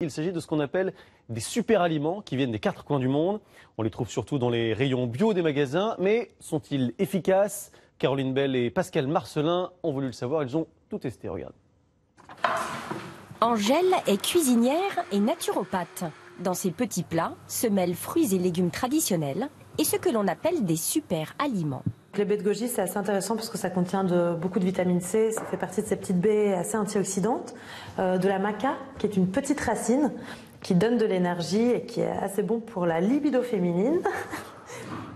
Il s'agit de ce qu'on appelle des super aliments qui viennent des quatre coins du monde. On les trouve surtout dans les rayons bio des magasins. Mais sont-ils efficaces? Caroline Bell et Pascal Marcelin ont voulu le savoir. Ils ont tout testé. Regarde. Angèle est cuisinière et naturopathe. Dans ses petits plats se mêlent fruits et légumes traditionnels et ce que l'on appelle des super aliments. Les baies de goji, c'est assez intéressant parce que ça contient beaucoup de vitamine C, ça fait partie de ces petites baies assez antioxydantes. De la maca, qui est une petite racine qui donne de l'énergie et qui est assez bon pour la libido féminine.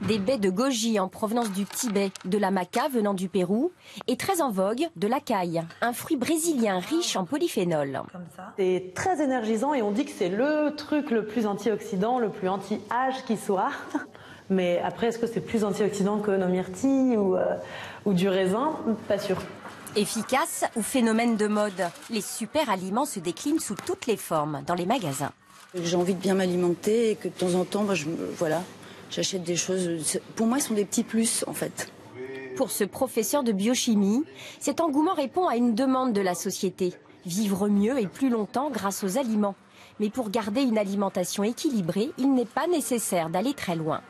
Des baies de goji en provenance du Tibet, de la maca venant du Pérou et très en vogue de l'acaille, un fruit brésilien riche en polyphénol. C'est très énergisant et on dit que c'est le truc le plus antioxydant, le plus anti-âge qui soit. Mais après, est-ce que c'est plus antioxydant que nos myrtilles ou du raisin? Pas sûr. Efficace ou phénomène de mode, les super aliments se déclinent sous toutes les formes dans les magasins. J'ai envie de bien m'alimenter et que de temps en temps, j'achète des choses. Pour moi, ils sont des petits plus, en fait. Pour ce professeur de biochimie, cet engouement répond à une demande de la société. Vivre mieux et plus longtemps grâce aux aliments. Mais pour garder une alimentation équilibrée, il n'est pas nécessaire d'aller très loin.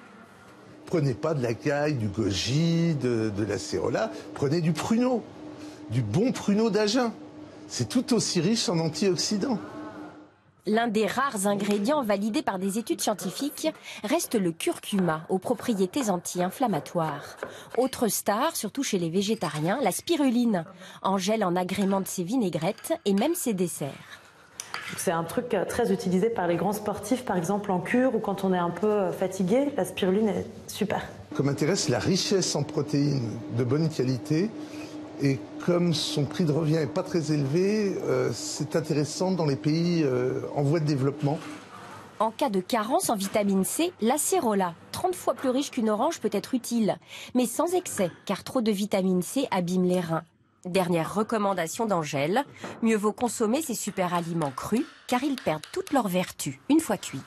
Prenez pas de l'acaille, du goji, de l'acérola, prenez du pruneau, du bon pruneau d'Agen. C'est tout aussi riche en antioxydants. L'un des rares ingrédients validés par des études scientifiques reste le curcuma, aux propriétés anti-inflammatoires. Autre star, surtout chez les végétariens, la spiruline. Angèle en agrémente ses vinaigrettes et même ses desserts. C'est un truc très utilisé par les grands sportifs, par exemple en cure ou quand on est un peu fatigué. La spiruline est super. Comme intérêt, c'est la richesse en protéines de bonne qualité. Et comme son prix de revient n'est pas très élevé, c'est intéressant dans les pays en voie de développement. En cas de carence en vitamine C, l'acérola, 30 fois plus riche qu'une orange, peut être utile. Mais sans excès, car trop de vitamine C abîme les reins. Dernière recommandation d'Angèle, mieux vaut consommer ces super aliments crus, car ils perdent toutes leurs vertus une fois cuits.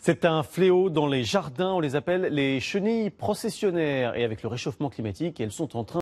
C'est un fléau dans les jardins. On les appelle les chenilles processionnaires. Et avec le réchauffement climatique, elles sont en train